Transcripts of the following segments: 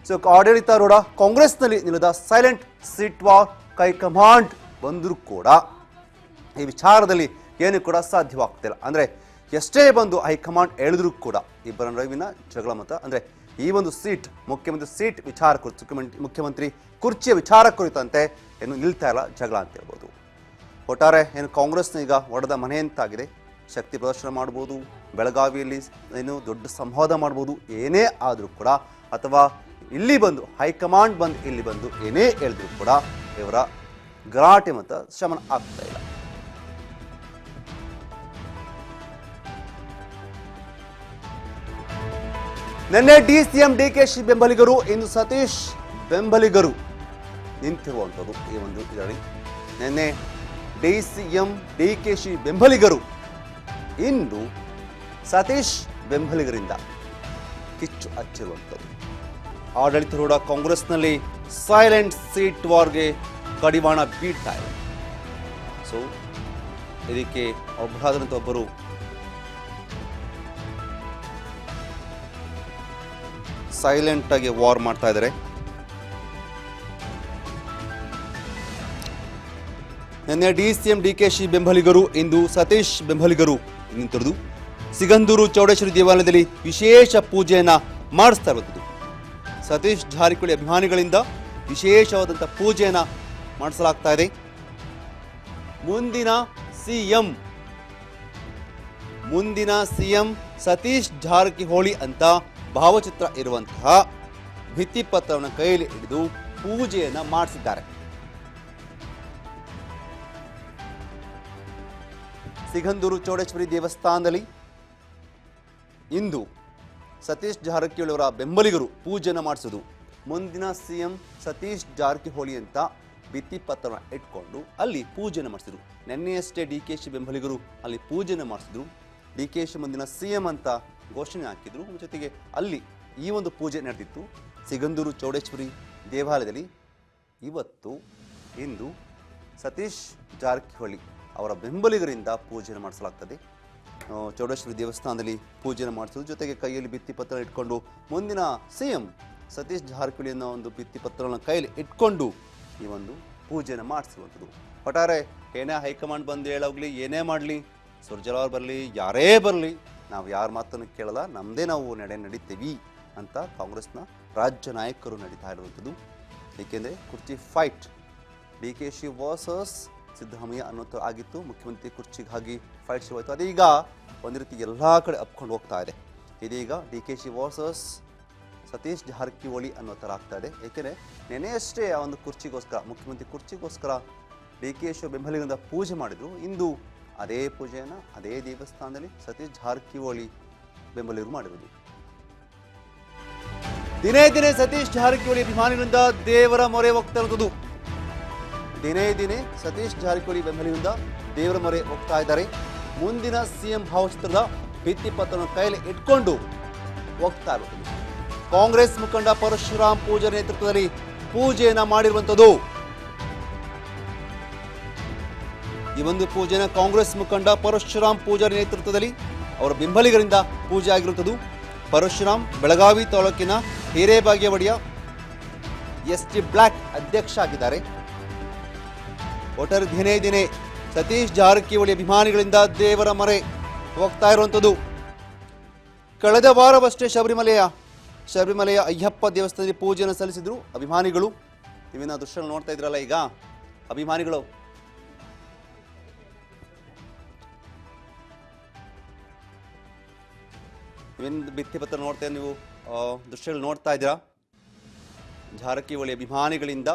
So ಆಡಳಿತಾರೂಢ ಕಾಂಗ್ರೆಸ್ನಲ್ಲಿ ನಿಲ್ಲದ silent seat war high command ಬಂದರೂ ಕೂಡ ಈ ವಿಚಾರದಲ್ಲಿ ಏನು ಕೂಡ ಸಾಧ್ಯವಾಗ್ತಿಲ್ಲ. ಅಂದರೆ ಎಷ್ಟೇ ಬಂದು ಹೈಕಮಾಂಡ್ ಹೇಳಿದ್ರು ಕೂಡ ಇಬ್ಬರ ನಡುವಿನ ಜಗಳ ಮತ ಅಂದರೆ ಈ ಒಂದು ಸೀಟ್ ಮುಖ್ಯಮಂತ್ರಿ ಸೀಟ್ ವಿಚಾರ ಕುರಿತು ಮುಖ್ಯಮಂತ್ರಿ ಕುರ್ಚಿಯ ವಿಚಾರ ಕುರಿತಂತೆ ಏನು ನಿಲ್ತಾ ಇಲ್ಲ ಜಗಳ ಅಂತ ಹೇಳ್ಬೋದು. ಒಟ್ಟಾರೆ ಏನು ಕಾಂಗ್ರೆಸ್ನ ಈಗ ಒಡೆದ ಮನೆ ಅಂತಾಗಿದೆ. ಶಕ್ತಿ ಪ್ರದರ್ಶನ ಮಾಡ್ಬೋದು, ಬೆಳಗಾವಿಯಲ್ಲಿ ಏನು ದೊಡ್ಡ ಸಂವಾದ ಮಾಡ್ಬೋದು, ಏನೇ ಆದರೂ ಕೂಡ ಅಥವಾ ಇಲ್ಲಿ ಬಂದು ಹೈಕಮಾಂಡ್ ಬಂದು ಇಲ್ಲಿ ಬಂದು ಏನೇ ಹೇಳಿದ್ರು ಕೂಡ ಇವರ ಗಲಾಟೆ ಮತ ಶಮನ ಆಗ್ತಾ ಇಲ್ಲ. ನಿನ್ನೆ ಡಿಸಿಎಂ ಡಿಕೆಶಿ ಬೆಂಬಲಿಗರು ಇಂದು ಸತೀಶ್ ಬೆಂಬಲಿಗರು ನಿಂತಿರುವಂಥದ್ದು ಈ ಒಂದು ಇದರಲ್ಲಿ. ನಿನ್ನೆ ಡಿಸಿಎಂ ಡಿಕೆಶಿ ಬೆಂಬಲಿಗರು ಇಂದು ಸತೀಶ್ ಬೆಂಬಲಿಗರಿಂದ ಕಿಚ್ಚು ಹಚ್ಚಿರುವಂಥದ್ದು. ಆಡಳಿತಾರೂಢ ಕಾಂಗ್ರೆಸ್ನಲ್ಲಿ ಸೈಲೆಂಟ್ ಸೀಟ್ ವಾರ್ಗೆ ಕಡಿವಾಣ ಬೀಳ್ತಾ ಇದೆ. ಸೊ ಇದಕ್ಕೆ ಒಬ್ಬರಾದಂಥ ಒಬ್ಬರು ಸೈಲೆಂಟ್ ಆಗಿ ವಾರ್ ಮಾಡ್ತಾ ಇದ್ದಾರೆ. ನಿನ್ನೆ ಡಿಸಿಎಂ ಡಿಕೆಶಿ ಬೆಂಬಲಿಗರು ಇಂದು ಸತೀಶ್ ಬೆಂಬಲಿಗರು ನಿಂತಿರುವುದು. ಸಿಗಂದೂರು ಚೌಡೇಶ್ವರಿ ದೇವಾಲಯದಲ್ಲಿ ವಿಶೇಷ ಪೂಜೆಯನ್ನ ಮಾಡಿಸ್ತಾ ಇರುವುದು. ಸತೀಶ್ ಜಾರಕಿಹೊಳಿ ಅಭಿಮಾನಿಗಳಿಂದ ವಿಶೇಷವಾದಂಥ ಪೂಜೆಯನ್ನ ಮಾಡಿಸಲಾಗ್ತಾ ಇದೆ. ಮುಂದಿನ ಸಿಎಂ ಸತೀಶ್ ಜಾರಕಿಹೊಳಿ ಅಂತ ಭಾವಚಿತ್ರ ಇರುವಂತಹ ಭಿತ್ತಿಪತ್ರವನ್ನು ಕೈಯಲ್ಲಿ ಹಿಡಿದು ಪೂಜೆಯನ್ನ ಮಾಡಿಸಿದ್ದಾರೆ. ಸಿಗಂದೂರು ಚೌಡೇಶ್ವರಿ ದೇವಸ್ಥಾನದಲ್ಲಿ ಇಂದು ಸತೀಶ್ ಜಾರಕಿಹೊಳಿ ಅವರ ಬೆಂಬಲಿಗರು ಪೂಜೆಯನ್ನು ಮಾಡಿಸೋದು. ಮುಂದಿನ ಸಿಎಂ ಸತೀಶ್ ಜಾರಕಿಹೊಳಿ ಅಂತ ಭಿತ್ತಿಪತ್ರವನ್ನು ಇಟ್ಕೊಂಡು ಅಲ್ಲಿ ಪೂಜೆಯನ್ನು ಮಾಡಿಸಿದ್ರು. ನಿನ್ನೆಯಷ್ಟೇ ಡಿಕೆಶಿ ಬೆಂಬಲಿಗರು ಅಲ್ಲಿ ಪೂಜೆಯನ್ನು ಮಾಡಿಸಿದ್ರು. ಡಿಕೆಶಿ ಮುಂದಿನ ಸಿಎಂ ಅಂತ ಘೋಷಣೆ ಹಾಕಿದ್ರು. ಜೊತೆಗೆ ಅಲ್ಲಿ ಈ ಒಂದು ಪೂಜೆ ನಡೆದಿತ್ತು ಸಿಗಂದೂರು ಚೌಡೇಶ್ವರಿ ದೇವಾಲಯದಲ್ಲಿ. ಇಂದು ಸತೀಶ್ ಜಾರಕಿಹೊಳಿ ಅವರ ಬೆಂಬಲಿಗರಿಂದ ಪೂಜೆಯನ್ನು ಮಾಡಿಸಲಾಗ್ತದೆ. ಚೌಡೇಶ್ವರಿ ದೇವಸ್ಥಾನದಲ್ಲಿ ಪೂಜೆಯನ್ನು ಮಾಡಿಸೋದು, ಜೊತೆಗೆ ಕೈಯಲ್ಲಿ ಭಿತ್ತಿಪತ್ರ ಇಟ್ಕೊಂಡು ಮುಂದಿನ ಸಿಎಂ ಸತೀಶ್ ಜಾರಕಿಹೊಳಿ ಅನ್ನೋ ಒಂದು ಭಿತ್ತಿಪತ್ರವನ್ನು ಕೈಯಲ್ಲಿ ಇಟ್ಕೊಂಡು ಈ ಒಂದು ಪೂಜೆಯನ್ನು ಮಾಡಿಸುವಂಥದ್ದು. ಒಟ್ಟಾರೆ ಏನೇ ಹೈಕಮಾಂಡ್ ಬಂದು ಹೇಳೋಗ್ಲಿ, ಏನೇ ಮಾಡಲಿ, ಸುರ್ಜೇವಾಲಾ ಅವ್ರು ಬರಲಿ, ಯಾರೇ ಬರಲಿ, ನಾವು ಯಾರ ಮಾತನ್ನು ಕೇಳಲ್ಲ, ನಮ್ಮದೇ ನಾವು ನಡೀತೀವಿ ಅಂತ ಕಾಂಗ್ರೆಸ್ನ ರಾಜ್ಯ ನಾಯಕರು ನಡೀತಾ ಇರುವಂಥದ್ದು. ಏಕೆಂದರೆ ಕುರ್ಚಿ ಫೈಟ್ ಡಿಕೆಶಿ ವರ್ಸಸ್ ಸಿದ್ದರಾಮಯ್ಯ ಅನ್ನೋದು ಆಗಿತ್ತು. ಮುಖ್ಯಮಂತ್ರಿ ಕುರ್ಚಿಗಾಗಿ ಫೈಟ್ ಶುರುವಾಯಿತು. ಅದೀಗ ಒಂದು ರೀತಿ ಎಲ್ಲ ಕಡೆ ಅಪ್ಕೊಂಡು ಹೋಗ್ತಾ ಇದೆ. ಇದೀಗ ಡಿಕೆಶಿ ವರ್ಸಸ್ ಸತೀಶ್ ಜಾರಕಿಹೊಳಿ ಅನ್ನೋ ಥರ ಆಗ್ತಾ ಇದೆ. ಏಕೆಂದರೆ ನೆನೆಯಷ್ಟೇ ಆ ಒಂದು ಕುರ್ಚಿಗೋಸ್ಕರ, ಮುಖ್ಯಮಂತ್ರಿ ಕುರ್ಚಿಗೋಸ್ಕರ ಡಿಕೆಶಿ ಬೆಂಬಲಿಗರಿಂದ ಪೂಜೆ ಮಾಡಿದ್ರು. ಇಂದು ಅದೇ ಪೂಜೆಯನ್ನು ಅದೇ ದೇವಸ್ಥಾನದಲ್ಲಿ ಸತೀಶ್ ಜಾರಕಿಹೊಳಿ ಬೆಂಬಲಿಗರು ಮಾಡಿರುವುದು. ದಿನೇ ದಿನೇ ಸತೀಶ್ ಜಾರಕಿಹೊಳಿ ಅಭಿಮಾನಿಗಳಿಂದ ದೇವರ ಮೊರೆ ಹೋಗ್ತಾ ಇರುವುದು. ದಿನೇ ಸತೀಶ್ ಜಾರಕಿಹೊಳಿ ಬೆಂಬಲಿಗರಿಂದ ದೇವರ ಮೊರೆ ಹೋಗ್ತಾ ಇದ್ದಾರೆ. ಮುಂದಿನ ಸಿಎಂ ಭಾವಚಿತ್ರದ ಭಿತ್ತಿಪತ್ರವನ್ನು ಕೈಯಲ್ಲಿ ಇಟ್ಕೊಂಡು ಹೋಗ್ತಾ ಇರುವುದು. ಕಾಂಗ್ರೆಸ್ ಮುಖಂಡ ಪರಶುರಾಮ್ ಪೂಜಾರಿ ನೇತೃತ್ವದಲ್ಲಿ ಪೂಜೆಯನ್ನ ಮಾಡಿರುವಂಥದ್ದು. ಈ ಒಂದು ಪೂಜೆನ ಕಾಂಗ್ರೆಸ್ ಮುಖಂಡ ಪರಶುರಾಮ್ ಪೂಜಾರಿ ನೇತೃತ್ವದಲ್ಲಿ ಅವರ ಬೆಂಬಲಿಗರಿಂದ ಪೂಜೆ ಆಗಿರುವಂಥದ್ದು. ಪರಶುರಾಮ್ ಬೆಳಗಾವಿ ತಾಲೂಕಿನ ಹಿರೇಬಾಗೇವಾಡಿಯ ಎಸ್ಟಿ ಬ್ಲಾಕ್ ಅಧ್ಯಕ್ಷ ಆಗಿದ್ದಾರೆ. ಒಟ್ಟಾರೆ ದಿನೇ ಸತೀಶ್ ಜಾರಕಿಹೊಳಿ ಅಭಿಮಾನಿಗಳಿಂದ ದೇವರ ಮೊರೆ ಹೋಗ್ತಾ ಇರುವಂಥದ್ದು. ಕಳೆದ ವಾರವಷ್ಟೇ ಶಬರಿಮಲೆಯ ಅಯ್ಯಪ್ಪ ದೇವಸ್ಥಾನದಲ್ಲಿ ಪೂಜೆಯನ್ನು ಸಲ್ಲಿಸಿದ್ರು ಅಭಿಮಾನಿಗಳು. ನೀವೇನ ದೃಶ್ಯ ನೋಡ್ತಾ ಇದ್ರಲ್ಲ, ಈಗ ಅಭಿಮಾನಿಗಳು ನೀವೇನು ಭಿತ್ತಿಪತ್ರ ನೋಡ್ತಾ ನೀವು ದೃಶ್ಯಗಳು ನೋಡ್ತಾ ಇದ್ದೀರಾ. ಜಾರಕಿಹೊಳಿ ಅಭಿಮಾನಿಗಳಿಂದ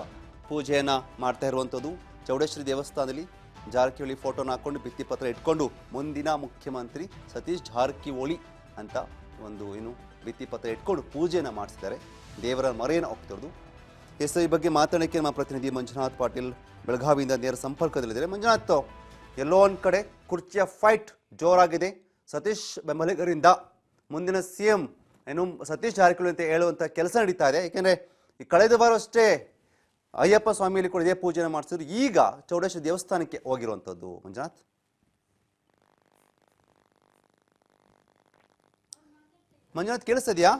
ಪೂಜೆಯನ್ನು ಮಾಡ್ತಾ ಇರುವಂಥದ್ದು. ಚೌಡೇಶ್ವರಿ ದೇವಸ್ಥಾನದಲ್ಲಿ ಜಾರಕಿಹೊಳಿ ಫೋಟೋನ ಹಾಕ್ಕೊಂಡು ಭಿತ್ತಿಪತ್ರ ಇಟ್ಕೊಂಡು ಮುಂದಿನ ಮುಖ್ಯಮಂತ್ರಿ ಸತೀಶ್ ಜಾರಕಿಹೊಳಿ ಅಂತ ಒಂದು ಭಿತ್ತಿಪತ್ರ ಇಟ್ಕೊಂಡು ಪೂಜೆಯನ್ನು ಮಾಡಿಸಿದ್ದಾರೆ. ದೇವರ ಮೊರೆಯನ್ನು ಹೋಗ್ತಿರೋದು. ಈ ಬಗ್ಗೆ ಮಾತಾಡೋಕ್ಕೆ ನಮ್ಮ ಪ್ರತಿನಿಧಿ ಮಂಜುನಾಥ್ ಪಾಟೀಲ್ ಬೆಳಗಾವಿಯಿಂದ ನೇರ ಸಂಪರ್ಕದಲ್ಲಿದ್ದಾರೆ. ಮಂಜುನಾಥ್, ಎಲ್ಲೋ ಒಂದು ಕಡೆ ಕುರ್ಚಿಯ ಫೈಟ್ ಜೋರಾಗಿದೆ. ಸತೀಶ್ ಬೆಂಬಲಿಗರಿಂದ ಮುಂದಿನ ಸಿಎಂ ಸತೀಶ್ ಜಾರಕಿಹೊಳಿ ಅಂತ ಹೇಳುವಂಥ ಕೆಲಸ ನಡೀತಾ ಇದೆ. ಏಕೆಂದರೆ ಈ ಕಳೆದ ವಾರ ಅಷ್ಟೇ ಅಯ್ಯಪ್ಪ ಸ್ವಾಮಿಯಲ್ಲಿ ಕೂಡ ಇದೇ ಪೂಜೆನ ಮಾಡಿಸಿದ್ರು. ಈಗ ಚೌಡೇಶ್ವರಿ ದೇವಸ್ಥಾನಕ್ಕೆ ಹೋಗಿರುವಂಥದ್ದು. ಮಂಜುನಾಥ್ ಕೇಳಿಸ್ತಿದ್ಯಾ?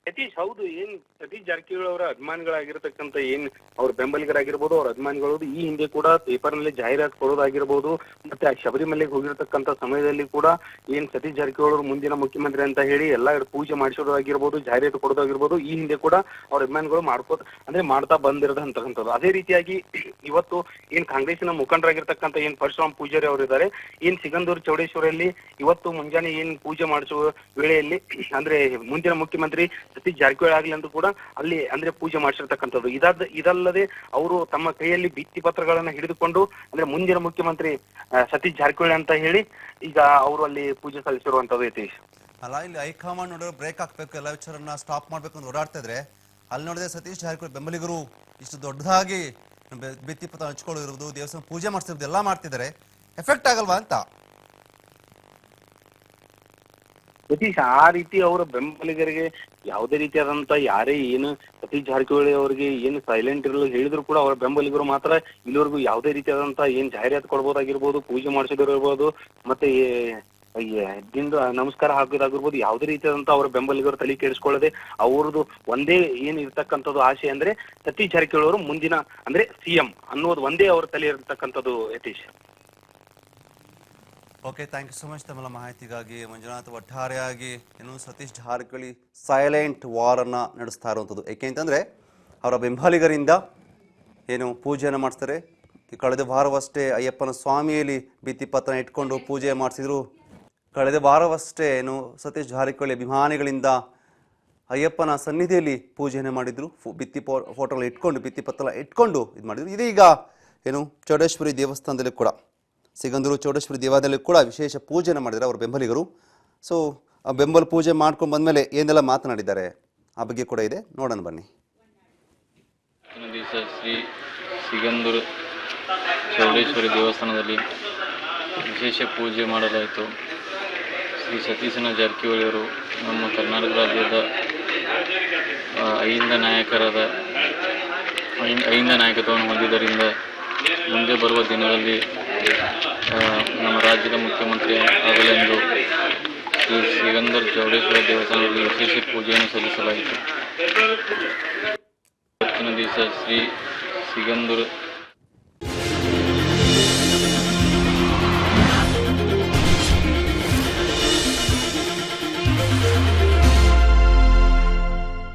ಸತೀಶ್ ಹೌದು, ಏನ್ ಸತೀಶ್ ಜಾರಕಿಹೊಳಿ ಅವರ ಅಭಿಮಾನಿಗಳಾಗಿರ್ತಕ್ಕಂಥ ಏನ್ ಅವ್ರ ಬೆಂಬಲಿಗರಾಗಿರ್ಬೋದು, ಅವ್ರ ಅಭಿಮಾನಿಗಳು ಈ ಹಿಂದೆ ಕೂಡ ಪೇಪರ್ ನಲ್ಲಿ ಜಾಹೀರಾತು ಕೊಡೋದಾಗಿರ್ಬೋದು, ಮತ್ತೆ ಶಬರಿಮಲೆಗೆ ಹೋಗಿರ್ತಕ್ಕಂಥ ಸಮಯದಲ್ಲಿ ಕೂಡ ಏನ್ ಸತೀಶ್ ಜಾರಕಿಹೊಳಿ ಅವರು ಮುಂದಿನ ಮುಖ್ಯಮಂತ್ರಿ ಅಂತ ಹೇಳಿ ಎಲ್ಲಾ ಪೂಜೆ ಮಾಡಿಸೋದಾಗಿರ್ಬೋದು, ಜಾಹೀರಾತು ಕೊಡೋದಾಗಿರ್ಬೋದು, ಈ ಹಿಂದೆ ಕೂಡ ಅವ್ರ ಅಭಿಮಾನಿಗಳು ಮಾಡ್ತಾ ಬಂದಿರೋದಂತಕ್ಕಂಥದ್ದು. ಅದೇ ರೀತಿಯಾಗಿ ಇವತ್ತು ಏನ್ ಕಾಂಗ್ರೆಸ್ಸಿನ ಮುಖಂಡರಾಗಿರ್ತಕ್ಕಂಥ ಏನ್ ಪರಶುರಾಮ್ ಪೂಜಾರಿ ಅವರು ಇದ್ದಾರೆ, ಏನ್ ಸಿಗಂದೂರು ಚೌಡೇಶ್ವರಿಯಲ್ಲಿ ಇವತ್ತು ಮುಂಜಾನೆ ಏನ್ ಪೂಜೆ ಮಾಡಿಸುವ ವೇಳೆಯಲ್ಲಿ ಅಂದ್ರೆ ಮುಂದಿನ ಮುಖ್ಯಮಂತ್ರಿ ಸತೀಶ್ ಜಾರಕಿಹೊಳಿ ಆಗ್ಲಿ ಅಂತ ಕೂಡ ಅಲ್ಲಿ ಅಂದ್ರೆ ಪೂಜೆ ಮಾಡಿಸಿರ್ತಕ್ಕಂಥದ್ದು. ಇದಲ್ಲದೆ ಅವರು ತಮ್ಮ ಕೈಯಲ್ಲಿ ಭಿತ್ತಿ ಪತ್ರಗಳನ್ನ ಹಿಡಿದುಕೊಂಡು ಅಂದ್ರೆ ಮುಂದಿನ ಮುಖ್ಯಮಂತ್ರಿ ಸತೀಶ್ ಜಾರಕಿಹೊಳಿ ಅಂತ ಹೇಳಿ ಈಗ ಅವರು ಅಲ್ಲಿ ಪೂಜೆ ಸಲ್ಲಿಸಿರುವಂತದ್ದು ಯತೀಶ್. ಅಲ್ಲ, ಇಲ್ಲಿ ಹೈಕಮಾಂಡ್ ನೋಡಿದ್ರೆ ಬ್ರೇಕ್ ಹಾಕ್ಬೇಕು, ಎಲ್ಲ ವಿಚಾರನ್ನ ಸ್ಟಾಪ್ ಮಾಡ್ಬೇಕು ಅಂತ ಓಡಾಡ್ತಾ ಇದ್ರೆ, ಅಲ್ಲಿ ನೋಡಿದ್ರೆ ಸತೀಶ್ ಜಾರಕಿಹೊಳಿ ಬೆಂಬಲಿಗರು ಇಷ್ಟು ದೊಡ್ಡದಾಗಿ ಭಿತ್ತಿ ಪತ್ರ ಹಂಚ್ಕೊಳ್ಳೋದಿರೋದು, ದೇವಸ್ಥಾನ ಪೂಜೆ ಮಾಡಿಸಿರೋದು ಎಲ್ಲ ಮಾಡ್ತಿದ್ದಾರೆ. ಎಫೆಕ್ಟ್ ಆಗಲ್ವಾ ಅಂತ ಯತೀಶ್? ಆ ರೀತಿ ಅವರ ಬೆಂಬಲಿಗರಿಗೆ ಯಾವುದೇ ರೀತಿಯಾದಂತ ಯಾರೇ ಏನು ಸತೀಶ್ ಜಾರಕಿಹೊಳಿ ಅವರಿಗೆ ಏನು ಸೈಲೆಂಟ್ ಇರಲು ಹೇಳಿದ್ರು ಕೂಡ ಅವರ ಬೆಂಬಲಿಗರು ಮಾತ್ರ ಇಲ್ಲಿವರೆಗೂ ಯಾವುದೇ ರೀತಿಯಾದಂತ ಏನ್ ಜಾಹೀರಾತು ಕೊಡ್ಬೋದಾಗಿರ್ಬೋದು, ಪೂಜೆ ಮಾಡಿಸೋದಿರ್ಬೋದು, ಮತ್ತೆ ನಮಸ್ಕಾರ ಹಾಕೋದಾಗಿರ್ಬೋದು, ಯಾವುದೇ ರೀತಿಯಾದಂತ ಅವರ ಬೆಂಬಲಿಗರು ತಲೆ ಕೆಡಿಸ್ಕೊಳ್ಳದೆ ಅವ್ರದ್ದು ಒಂದೇ ಏನ್ ಇರ್ತಕ್ಕಂಥದ್ದು ಆಸೆ ಅಂದ್ರೆ ಸತೀಶ್ ಜಾರಕಿಹೊಳಿ ಅವರು ಮುಂದಿನ ಅಂದ್ರೆ ಸಿಎಂ ಅನ್ನೋದು ಒಂದೇ ಅವ್ರ ತಲೆ ಇರ್ತಕ್ಕಂಥದ್ದು Yatish. Okay, thank you so much ತಮ್ಮೆಲ್ಲ ಮಾಹಿತಿಗಾಗಿ. ಮಂಜುನಾಥ್, ಒಟ್ಟಾರೆಯಾಗಿ ಏನು ಸತೀಶ್ ಜಾರಕಿಹೊಳಿ ಸೈಲೆಂಟ್ ವಾರನ್ನು ನಡೆಸ್ತಾ ಇರುವಂಥದ್ದು. ಏಕೆ ಅಂತಂದರೆ ಅವರ ಬೆಂಬಲಿಗರಿಂದ ಏನು ಪೂಜೆಯನ್ನು ಮಾಡಿಸ್ತಾರೆ. ಕಳೆದ ವಾರವಷ್ಟೇ ಅಯ್ಯಪ್ಪನ ಸ್ವಾಮಿಯಲ್ಲಿ ಭಿತ್ತಿಪತ್ರ ಇಟ್ಕೊಂಡು ಪೂಜೆ ಮಾಡಿಸಿದ್ರು. ಕಳೆದ ವಾರವಷ್ಟೇ ಏನು ಸತೀಶ್ ಜಾರಕಿಹೊಳಿ ಅಭಿಮಾನಿಗಳಿಂದ ಅಯ್ಯಪ್ಪನ ಸನ್ನಿಧಿಯಲ್ಲಿ ಪೂಜೆಯನ್ನು ಮಾಡಿದರು. ಫೋಟೋಗಳು ಇಟ್ಕೊಂಡು ಭಿತ್ತಿಪತ್ರ ಇಟ್ಕೊಂಡು ಇದು ಮಾಡಿದರು. ಇದೀಗ ಏನು ಚೌಡೇಶ್ವರಿ ದೇವಸ್ಥಾನದಲ್ಲಿ ಕೂಡ, ಸಿಗಂದೂರು ಚೌಡೇಶ್ವರಿ ದೇವಾಲಯದಲ್ಲಿ ಕೂಡ ವಿಶೇಷ ಪೂಜೆಯನ್ನು ಮಾಡಿದ್ದಾರೆ ಅವರ ಬೆಂಬಲಿಗರು. ಸೊ ಆ ಬೆಂಬಲ ಪೂಜೆ ಮಾಡ್ಕೊಂಡು ಬಂದಮೇಲೆ ಏನೆಲ್ಲ ಮಾತನಾಡಿದ್ದಾರೆ ಆ ಬಗ್ಗೆ ಕೂಡ ಇದೆ, ನೋಡೋಣ ಬನ್ನಿ. ದಿವಸ ಶ್ರೀ ಸಿಗಂದೂರು ಚೌಡೇಶ್ವರಿ ದೇವಸ್ಥಾನದಲ್ಲಿ ವಿಶೇಷ ಪೂಜೆ ಮಾಡಲಾಯಿತು. ಶ್ರೀ ಸತೀಶನ ಜಾರಕಿಹೊಳಿಯವರು ನಮ್ಮ ಕರ್ನಾಟಕ ರಾಜ್ಯದ ಅಹಿಂದ ನಾಯಕತ್ವವನ್ನು ಹೊಂದಿದ್ದರಿಂದ ಮುಂದೆ ಬರುವ ದಿನಗಳಲ್ಲಿ ನಮ್ಮ ರಾಜ್ಯದ ಮುಖ್ಯಮಂತ್ರಿ ಆಗಲೆಂದು ಶ್ರೀ ಸಿಗಂದೂರು ಚೌಡೇಶ್ವರ ದೇವಸ್ಥಾನದಲ್ಲಿ ವಿಶೇಷ ಪೂಜೆಯನ್ನು ಸಲ್ಲಿಸಲಾಯಿತು. ಇವತ್ತಿನ ದಿವಸ ಶ್ರೀ ಸಿಗಂದೂರು